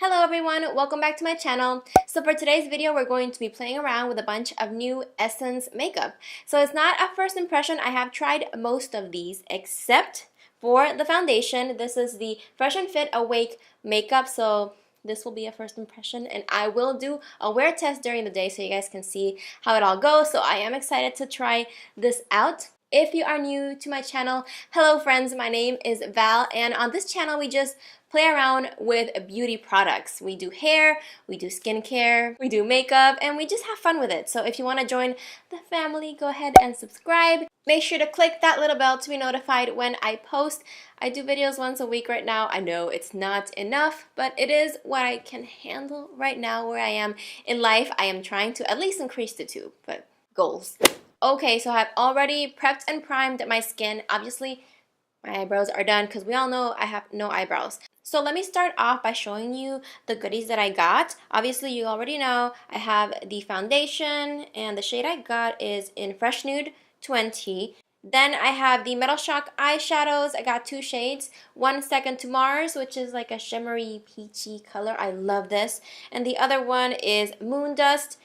Hello everyone, welcome back to my channel. So for today's video, we're going to be playing around with a bunch of new Essence makeup. So it's not a first impression. I have tried most of these except for the foundation. This is the Fresh and Fit Awake makeup. So this will be a first impression and I will do a wear test during the day so you guys can see how it all goes. So I am excited to try this out. If you are new to my channel, hello friends, my name is Val, and on this channel we just play around with beauty products. We do hair, we do skincare, we do makeup, and we just have fun with it. So if you want to join the family, go ahead and subscribe. Make sure to click that little bell to be notified when I post. I do videos once a week right now. I know it's not enough, but it is what I can handle right now where I am in life. I am trying to at least increase the two, but goals. Okay, so I've already prepped and primed my skin. Obviously, my eyebrows are done because we all know I have no eyebrows. So let me start off by showing you the goodies that I got. Obviously, you already know I have the foundation, and the shade I got is in Fresh Nude 20. Then I have the Metal Shock eyeshadows. I got two shades. One Second to Mars, which is like a shimmery peachy color. I love this. And the other one is Moondust.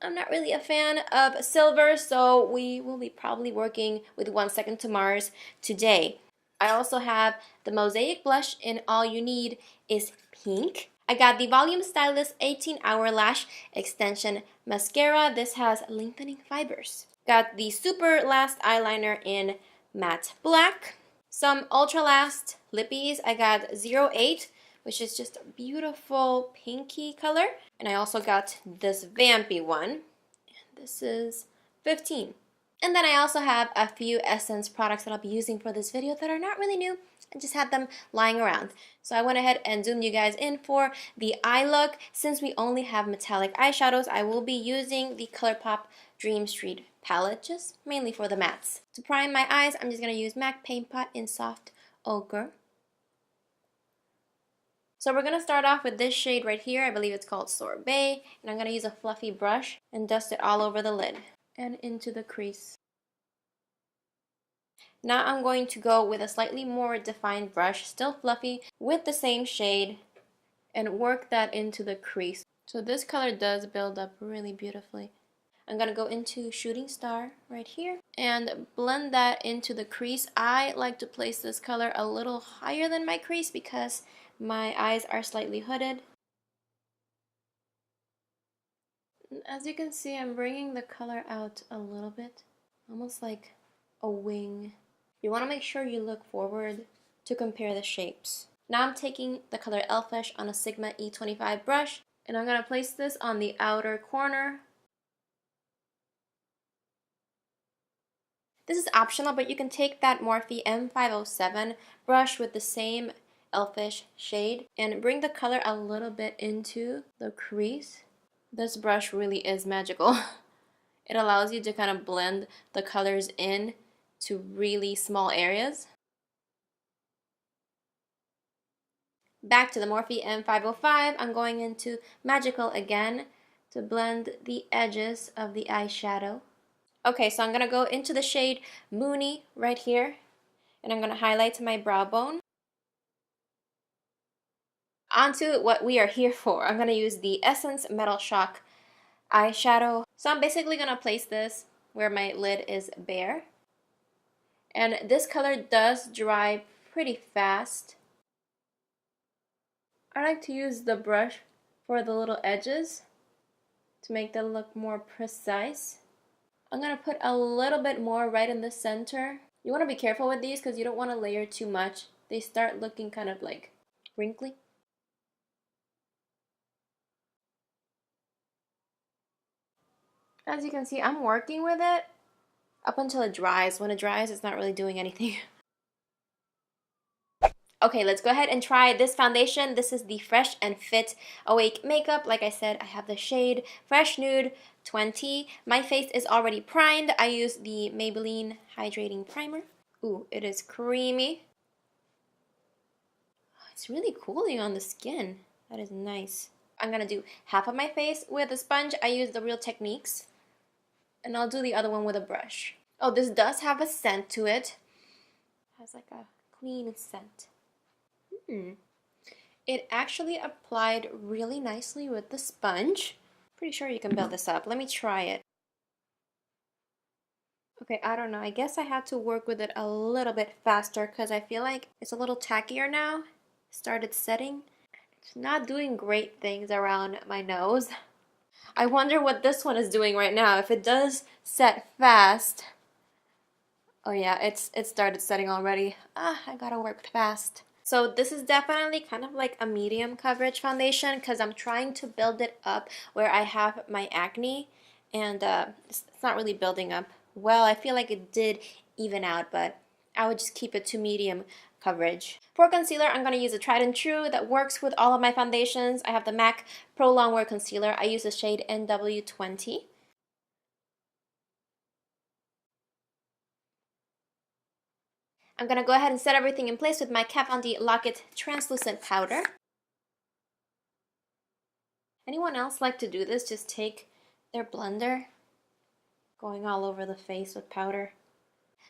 I'm not really a fan of silver, so we will be probably working with 1 Second to Mars today. I also have the Mosaic blush in All You Need is Pink. I got the Volume Stylist 18-Hour Lash Extension Mascara. This has lengthening fibers. Got the Superlast eyeliner in Matte Black. Some Ultra Last lippies. I got 08, which is just a beautiful pinky color. And I also got this vampy one. And this is 15. And then I also have a few Essence products that I'll be using for this video that are not really new. I just had them lying around. So I went ahead and zoomed you guys in for the eye look. Since we only have metallic eyeshadows, I will be using the ColourPop Dream Street palette, just mainly for the mattes. To prime my eyes, I'm just going to use MAC Paint Pot in Soft Ochre. So we're going to start off with this shade right here. I believe it's called Sorbet. And I'm going to use a fluffy brush and dust it all over the lid and into the crease. Now I'm going to go with a slightly more defined brush, still fluffy, with the same shade and work that into the crease. So this color does build up really beautifully. I'm going to go into Shooting Star right here and blend that into the crease. I like to place this color a little higher than my crease because my eyes are slightly hooded. As you can see, I'm bringing the color out a little bit, almost like a wing. You want to make sure you look forward to compare the shapes. Now I'm taking the color Elfish on a Sigma E25 brush, and I'm going to place this on the outer corner. This is optional, but you can take that Morphe M507 brush with the same Elfish shade and bring the color a little bit into the crease. This brush really is magical. It allows you to kind of blend the colors in to really small areas. Back to the Morphe M505, I'm going into Magical again to blend the edges of the eyeshadow. Okay, so I'm going to go into the shade Moony right here, and I'm going to highlight my brow bone. Onto what we are here for. I'm going to use the Essence Metal Shock eyeshadow. So I'm basically going to place this where my lid is bare. And this color does dry pretty fast. I like to use the brush for the little edges to make them look more precise. I'm going to put a little bit more right in the center. You want to be careful with these because you don't want to layer too much. They start looking kind of like wrinkly. As you can see, I'm working with it up until it dries. When it dries, it's not really doing anything. Okay, let's go ahead and try this foundation. This is the Fresh and Fit Awake makeup. Like I said, I have the shade Fresh Nude 20. My face is already primed. I use the Maybelline Hydrating Primer. Ooh, it is creamy. It's really cooling on the skin. That is nice. I'm going to do half of my face with a sponge. I use the Real Techniques. And I'll do the other one with a brush. Oh, this does have a scent to it. It has like a clean scent. It actually applied really nicely with the sponge. Pretty sure you can build this up. Let me try it. Okay, I don't know. I guess I had to work with it a little bit faster because I feel like it's a little tackier now. Started setting. It's not doing great things around my nose. I wonder what this one is doing right now. If it does set fast. Oh yeah, it started setting already. I gotta work fast. So this is definitely kind of like a medium coverage foundation because I'm trying to build it up where I have my acne, and it's not really building up well. I feel like it did even out, but I would just keep it to medium coverage. For concealer, I'm going to use a tried and true that works with all of my foundations. I have the MAC Pro Longwear Concealer. I use the shade NW20. I'm going to go ahead and set everything in place with my Kat Von D Lock It Translucent Powder. Anyone else like to do this? Just take their blender, going all over the face with powder.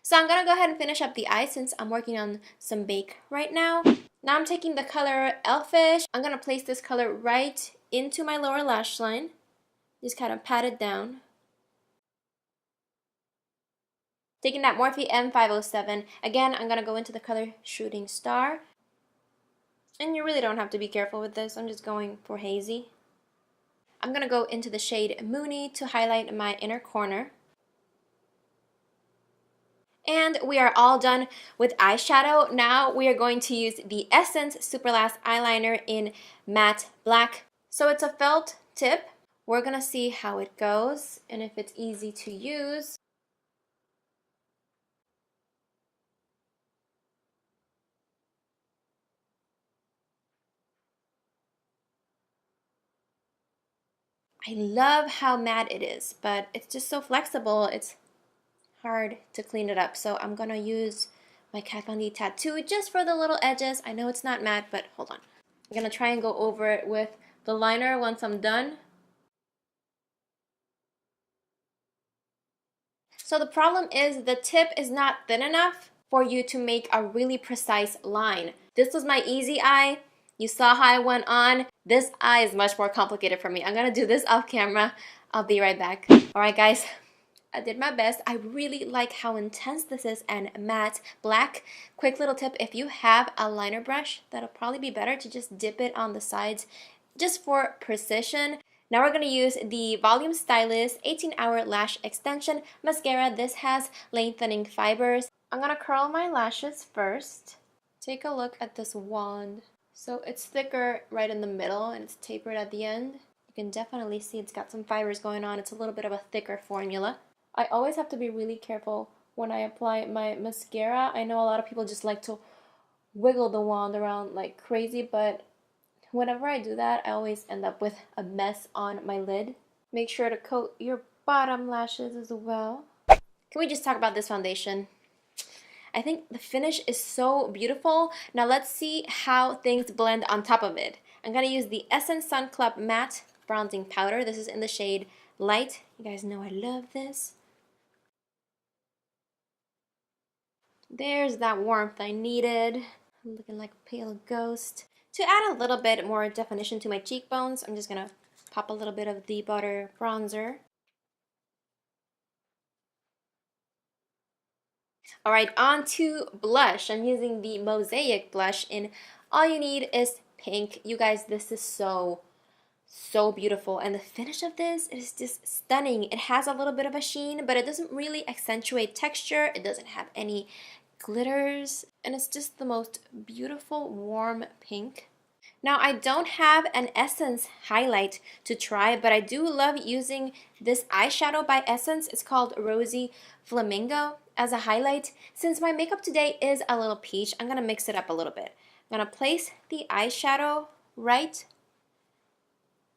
So I'm going to go ahead and finish up the eye since I'm working on some bake right now. Now I'm taking the color Elfish. I'm going to place this color right into my lower lash line. Just kind of pat it down. Taking that Morphe M507. Again, I'm going to go into the color Shooting Star. And you really don't have to be careful with this. I'm just going for hazy. I'm going to go into the shade Moony to highlight my inner corner. And we are all done with eyeshadow. Now we are going to use the Essence Superlast eyeliner in matte black. So it's a felt tip. We're going to see how it goes and if it's easy to use. I love how matte it is, but it's just so flexible. It's hard to clean it up. So I'm going to use my Kat Von D Tattoo just for the little edges. I know it's not matte, but hold on. I'm going to try and go over it with the liner once I'm done. So the problem is the tip is not thin enough for you to make a really precise line. This was my easy eye. You saw how I went on. This eye is much more complicated for me. I'm gonna do this off camera. I'll be right back. Alright guys, I did my best. I really like how intense this is and matte black. Quick little tip, if you have a liner brush, that'll probably be better to just dip it on the sides just for precision. Now we're going to use the Volume Stylist 18-Hour Lash Extension Mascara. This has lengthening fibers. I'm going to curl my lashes first. Take a look at this wand. So it's thicker right in the middle and it's tapered at the end. You can definitely see it's got some fibers going on. It's a little bit of a thicker formula. I always have to be really careful when I apply my mascara. I know a lot of people just like to wiggle the wand around like crazy, but whenever I do that, I always end up with a mess on my lid. Make sure to coat your bottom lashes as well. Can we just talk about this foundation? I think the finish is so beautiful. Now let's see how things blend on top of it. I'm going to use the Essence Sun Club Matte Bronzing Powder. This is in the shade Light. You guys know I love this. There's that warmth I needed. I'm looking like a pale ghost. To add a little bit more definition to my cheekbones, I'm just going to pop a little bit of the Butter Bronzer. Alright, on to blush. I'm using the Mosaic blush in All You Need Is Pink. You guys, this is so beautiful. And the finish of this is just stunning. It has a little bit of a sheen, but it doesn't really accentuate texture. It doesn't have any glitters. And it's just the most beautiful warm pink. Now I don't have an Essence highlight to try, but I do love using this eyeshadow by Essence. It's called Rosie Flamingo as a highlight. Since my makeup today is a little peach, I'm going to mix it up a little bit. I'm going to place the eyeshadow right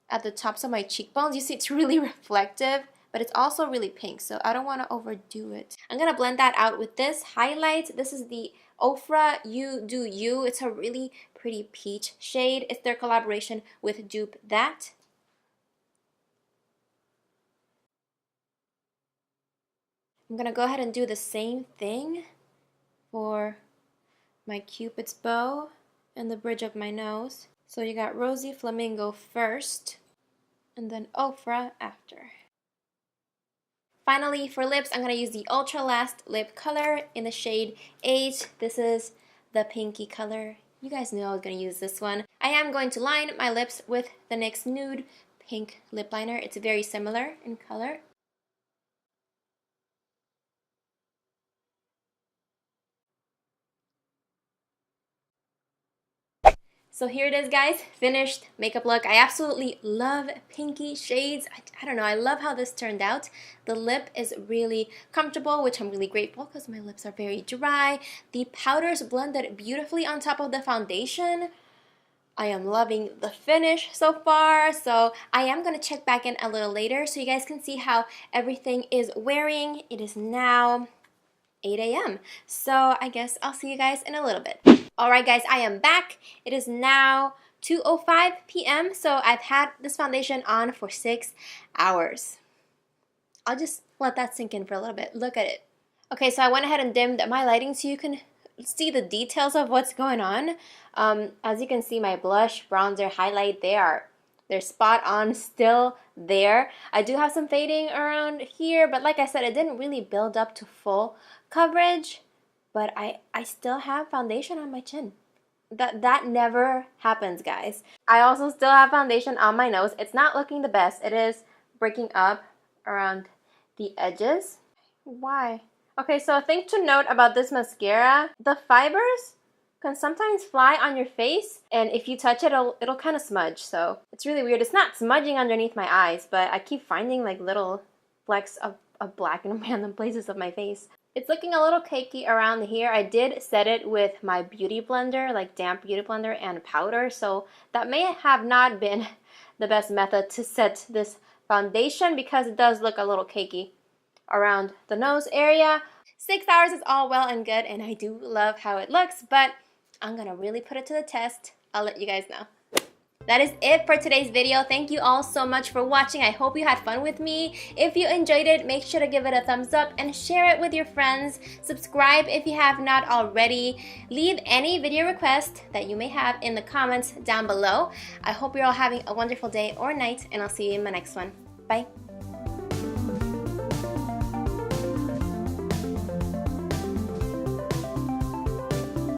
at the tops of my cheekbones. You see it's really reflective, but it's also really pink, so I don't want to overdo it. I'm going to blend that out with this highlight. This is the Ofra You Do You. It's a really pretty peach shade. It's their collaboration with Dupe That. I'm going to go ahead and do the same thing for my Cupid's bow and the bridge of my nose. So you got Rosie, Flamingo first, and then Ofra after. Finally, for lips, I'm going to use the Ultra Last lip color in the shade 8. This is the pinky color. You guys knew I was going to use this one. I am going to line my lips with the NYX Nude Pink Lip Liner. It's very similar in color. So here it is, guys, finished makeup look. I absolutely love pinky shades. I don't know, I love how this turned out. The lip is really comfortable, which I'm really grateful because my lips are very dry. The powders blended beautifully on top of the foundation. I am loving the finish so far, so I am going to check back in a little later so you guys can see how everything is wearing. It is now 8 a.m. So I guess I'll see you guys in a little bit. Alright guys, I am back. It is now 2:05 p.m. So I've had this foundation on for 6 hours. I'll just let that sink in for a little bit. Look at it. Okay, so I went ahead and dimmed my lighting so you can see the details of what's going on. As you can see, my blush, bronzer, highlight, they're spot on, still there. I do have some fading around here, but like I said, it didn't really build up to full coverage. But I still have foundation on my chin. That never happens, guys. I also still have foundation on my nose. It's not looking the best. It is breaking up around the edges. Why? Okay, so a thing to note about this mascara, the fibers can sometimes fly on your face, and if you touch it, it'll kind of smudge. So it's really weird. It's not smudging underneath my eyes, but I keep finding like little flecks of black in random places of my face. It's looking a little cakey around here. I did set it with my beauty blender, like damp beauty blender and powder, so that may have not been the best method to set this foundation because it does look a little cakey around the nose area. 6 hours is all well and good, and I do love how it looks, but I'm gonna really put it to the test. I'll let you guys know. That is it for today's video. Thank you all so much for watching. I hope you had fun with me. If you enjoyed it, make sure to give it a thumbs up and share it with your friends. Subscribe if you have not already. Leave any video requests that you may have in the comments down below. I hope you're all having a wonderful day or night, and I'll see you in my next one. Bye.